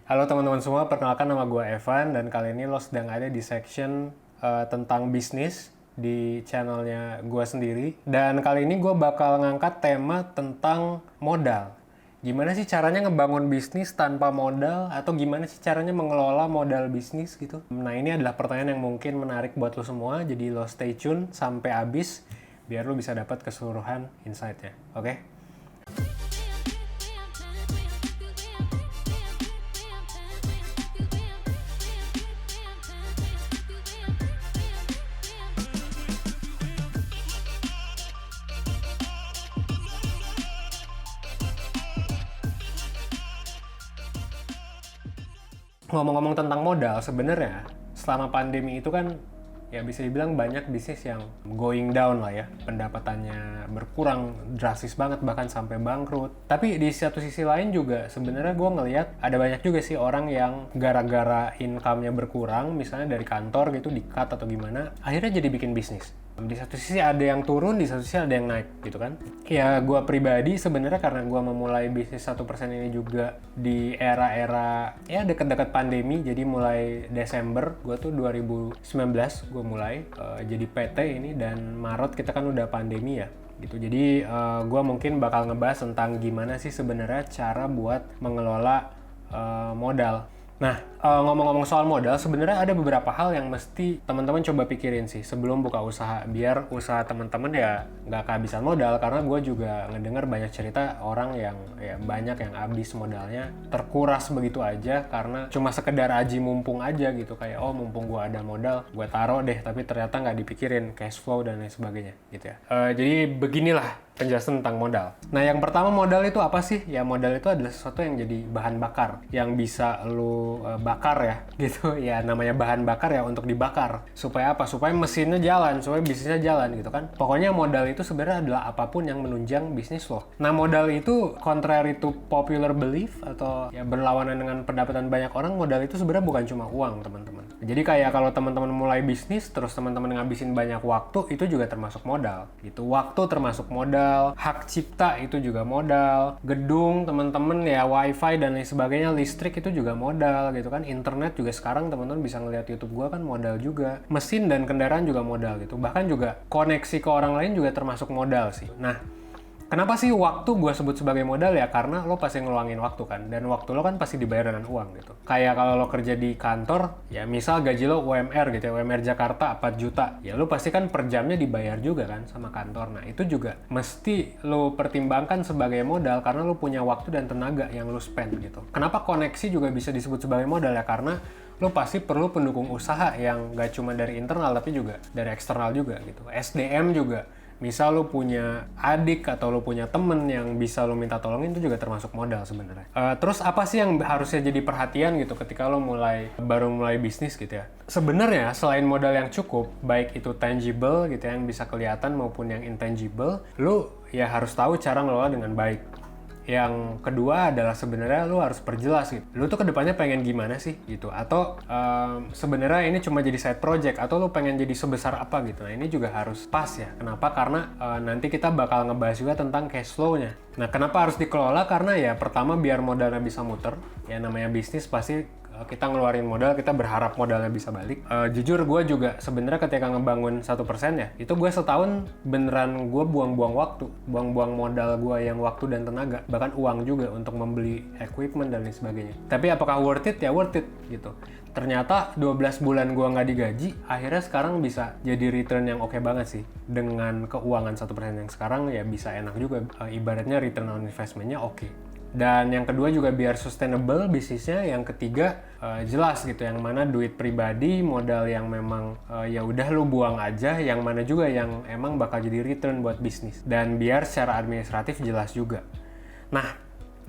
Halo teman-teman semua, perkenalkan nama gue Evan dan kali ini lo sedang ada di section tentang bisnis di channelnya gue sendiri. Dan kali ini gue bakal ngangkat tema tentang modal. Gimana sih caranya ngebangun bisnis tanpa modal atau gimana sih caranya mengelola modal bisnis gitu. Nah ini adalah pertanyaan yang mungkin menarik buat lo semua, jadi lo stay tune sampai habis biar lo bisa dapat keseluruhan insight-nya, oke? Ngomong-ngomong tentang modal, sebenarnya selama pandemi itu kan ya bisa dibilang banyak bisnis yang going down lah ya. Pendapatannya berkurang drastis banget bahkan sampai bangkrut. Tapi di satu sisi lain juga sebenarnya gue ngelihat ada banyak juga sih orang yang gara-gara income-nya berkurang, misalnya dari kantor gitu di-cut atau gimana, akhirnya jadi bikin bisnis. Di satu sisi ada yang turun, di satu sisi ada yang naik gitu kan. Ya gue pribadi sebenarnya karena gue memulai bisnis 1% ini juga di era-era ya deket-deket pandemi. Jadi mulai Desember, gue tuh 2019 gue mulai jadi PT ini dan Maret kita kan udah pandemi ya gitu. Jadi gue mungkin bakal ngebahas tentang gimana sih sebenarnya cara buat mengelola modal. Nah, ngomong-ngomong soal modal, sebenarnya ada beberapa hal yang mesti teman-teman coba pikirin sih sebelum buka usaha, biar usaha teman-teman ya nggak kehabisan modal. Karena gue juga ngedengar banyak cerita orang yang ya banyak yang habis modalnya terkuras begitu aja karena cuma sekedar aji mumpung aja gitu, kayak oh mumpung gue ada modal, gue taruh deh, tapi ternyata nggak dipikirin cash flow dan lain sebagainya gitu ya. Jadi beginilah penjelasan tentang modal. Nah, yang pertama modal itu apa sih? Ya modal itu adalah sesuatu yang jadi bahan bakar yang bisa lu bakar ya gitu. Ya namanya bahan bakar ya untuk dibakar. Supaya apa? Supaya mesinnya jalan, supaya bisnisnya jalan gitu kan. Pokoknya modal itu sebenarnya adalah apapun yang menunjang bisnis lo. Nah, modal itu contrary to popular belief atau ya berlawanan dengan pendapatan banyak orang, modal itu sebenarnya bukan cuma uang, teman-teman. Jadi kayak kalau teman-teman mulai bisnis terus teman-teman ngabisin banyak waktu, itu juga termasuk modal gitu. Waktu termasuk modal, hak cipta itu juga modal, gedung teman-teman ya, wifi dan lain sebagainya, listrik itu juga modal gitu kan. Internet juga sekarang teman-teman bisa ngeliat YouTube gua kan modal juga. Mesin dan kendaraan juga modal gitu. Bahkan juga koneksi ke orang lain juga termasuk modal sih. Nah, kenapa sih waktu gue sebut sebagai modal ya? Karena lo pasti ngeluangin waktu kan, dan waktu lo kan pasti dibayar dengan uang gitu. Kayak kalau lo kerja di kantor, ya misal gaji lo UMR gitu ya, UMR Jakarta 4 juta, ya lo pasti kan per jamnya dibayar juga kan sama kantor. Nah itu juga mesti lo pertimbangkan sebagai modal karena lo punya waktu dan tenaga yang lo spend gitu. Kenapa koneksi juga bisa disebut sebagai modal ya? Karena lo pasti perlu pendukung usaha yang gak cuma dari internal tapi juga dari eksternal juga gitu. SDM juga. Misal lo punya adik atau lo punya temen yang bisa lo minta tolongin, itu juga termasuk modal sebenarnya. Terus apa sih yang harusnya jadi perhatian gitu ketika lo baru mulai bisnis gitu ya? Sebenarnya selain modal yang cukup, baik itu tangible gitu ya, yang bisa kelihatan maupun yang intangible, lo ya harus tahu cara ngelola dengan baik. Yang kedua adalah sebenarnya lu harus perjelas gitu. Lu tuh kedepannya pengen gimana sih gitu. Atau sebenarnya ini cuma jadi side project atau lu pengen jadi sebesar apa gitu. Nah ini juga harus pas ya. Kenapa? Karena nanti kita bakal ngebahas juga tentang cash flow-nya. Nah kenapa harus dikelola? Karena ya pertama biar modalnya bisa muter. Ya namanya bisnis pasti kita ngeluarin modal, kita berharap modalnya bisa balik. Jujur gue juga sebenarnya ketika ngebangun 1% ya, itu gue setahun beneran gue buang-buang waktu, buang-buang modal gue yang waktu dan tenaga, bahkan uang juga untuk membeli equipment dan lain sebagainya. Tapi apakah worth it? Ya worth it gitu. Ternyata 12 bulan gue nggak digaji, akhirnya sekarang bisa jadi return yang oke banget sih. Dengan keuangan 1% yang sekarang ya bisa enak juga, ibaratnya return on investment-nya oke. Dan yang kedua juga biar sustainable bisnisnya. Yang ketiga jelas gitu, yang mana duit pribadi, modal yang memang ya udah lu buang aja, yang mana juga yang emang bakal jadi return buat bisnis. Dan biar secara administratif jelas juga. Nah,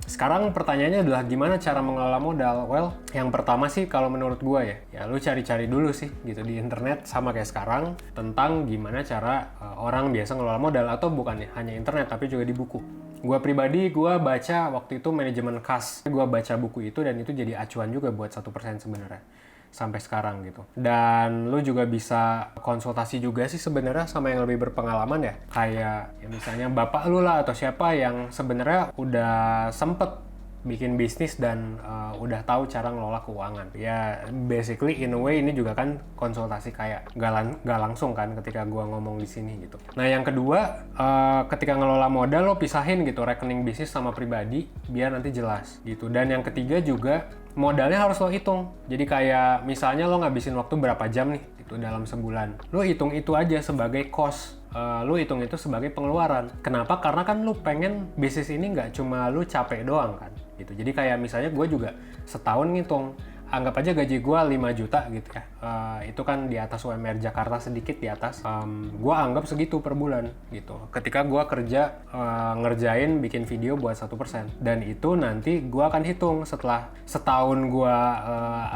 sekarang pertanyaannya adalah gimana cara mengelola modal? Well, yang pertama sih kalau menurut gue ya lu cari-cari dulu sih gitu di internet sama kayak sekarang tentang gimana cara orang biasa ngelola modal, atau bukan hanya internet tapi juga di buku. Gue pribadi, gue baca waktu itu manajemen kas. Gue baca buku itu dan itu jadi acuan juga buat 1% sebenarnya. Sampai sekarang gitu. Dan lu juga bisa konsultasi juga sih sebenarnya sama yang lebih berpengalaman ya. Kayak ya misalnya bapak lu lah atau siapa yang sebenarnya udah sempet bikin bisnis dan udah tahu cara ngelola keuangan. Ya basically in a way ini juga kan konsultasi kayak nggak langsung kan ketika gua ngomong di sini gitu. Nah yang kedua, ketika ngelola modal lo pisahin gitu rekening bisnis sama pribadi biar nanti jelas gitu. Dan yang ketiga juga modalnya harus lo hitung. Jadi kayak misalnya lo ngabisin waktu berapa jam nih gitu dalam sebulan. Lo hitung itu aja sebagai cost. Lu hitung itu sebagai pengeluaran. Kenapa? Karena kan lu pengen bisnis ini nggak cuma lu capek doang kan gitu. Jadi kayak misalnya gue juga setahun ngitung, anggap aja gaji gue 5 juta gitu ya. Itu kan di atas UMR Jakarta, sedikit di atas. Gue anggap segitu per bulan gitu. Ketika gue kerja ngerjain bikin video buat 1%. Dan itu nanti gue akan hitung setelah setahun gue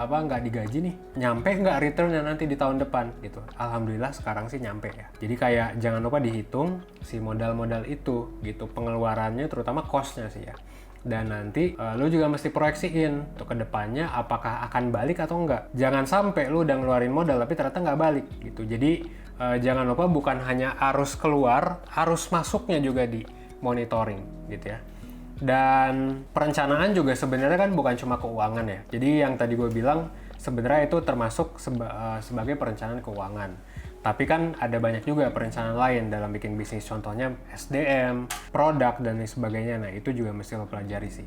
nggak digaji nih, nyampe nggak returnnya nanti di tahun depan gitu. Alhamdulillah sekarang sih nyampe ya. Jadi kayak jangan lupa dihitung si modal-modal itu gitu, pengeluarannya terutama cost-nya sih ya. Dan nanti lu juga mesti proyeksiin tuh ke depannya apakah akan balik atau enggak. Jangan sampai lu udah ngeluarin modal tapi ternyata nggak balik gitu. Jadi jangan lupa bukan hanya arus keluar, arus masuknya juga di monitoring gitu ya. Dan perencanaan juga sebenarnya kan bukan cuma keuangan ya. Jadi yang tadi gue bilang sebenarnya itu termasuk sebagai perencanaan keuangan. Tapi kan ada banyak juga perencanaan lain dalam bikin bisnis, contohnya SDM, produk, dan lain sebagainya. Nah, itu juga mesti lo pelajari sih.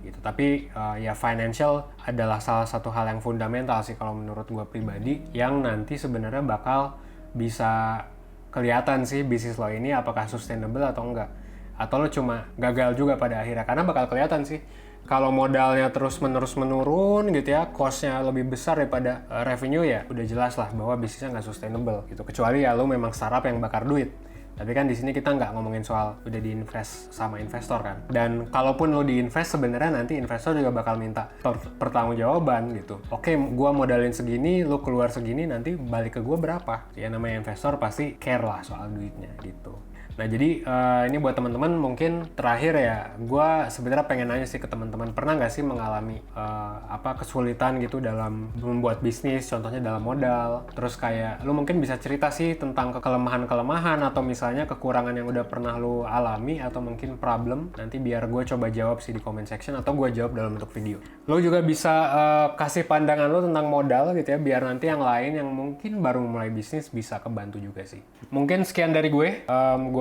Gitu. Tapi ya financial adalah salah satu hal yang fundamental sih kalau menurut gue pribadi, yang nanti sebenarnya bakal bisa kelihatan sih bisnis lo ini apakah sustainable atau enggak. Atau lo cuma gagal juga pada akhirnya, karena bakal kelihatan sih. Kalau modalnya terus-menerus menurun gitu ya, cost-nya lebih besar daripada revenue ya, udah jelas lah bahwa bisnisnya nggak sustainable gitu. Kecuali ya lo memang startup yang bakar duit. Tapi kan di sini kita nggak ngomongin soal udah diinvest sama investor kan. Dan kalaupun lo diinvest sebenarnya nanti investor juga bakal minta pertanggungjawaban gitu. Oke, gua modalin segini, lo keluar segini, nanti balik ke gua berapa? Ya namanya investor pasti care lah soal duitnya gitu. Nah jadi ini buat teman-teman mungkin terakhir ya, gue sebenarnya pengen nanya sih ke teman-teman, pernah nggak sih mengalami kesulitan gitu dalam membuat bisnis, contohnya dalam modal, terus kayak lu mungkin bisa cerita sih tentang kelemahan-kelemahan atau misalnya kekurangan yang udah pernah lu alami atau mungkin problem, nanti biar gue coba jawab sih di comment section atau gue jawab dalam bentuk video. Lu juga bisa kasih pandangan lu tentang modal gitu ya, biar nanti yang lain yang mungkin baru mulai bisnis bisa kebantu juga sih. Mungkin sekian dari gue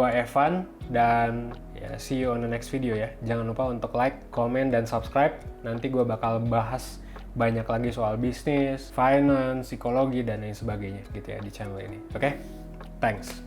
Evan, dan ya, see you on the next video ya. Jangan lupa untuk like, comment, dan subscribe. Nanti gue bakal bahas banyak lagi soal bisnis, finance, psikologi, dan lain sebagainya gitu ya di channel ini. Oke? Thanks.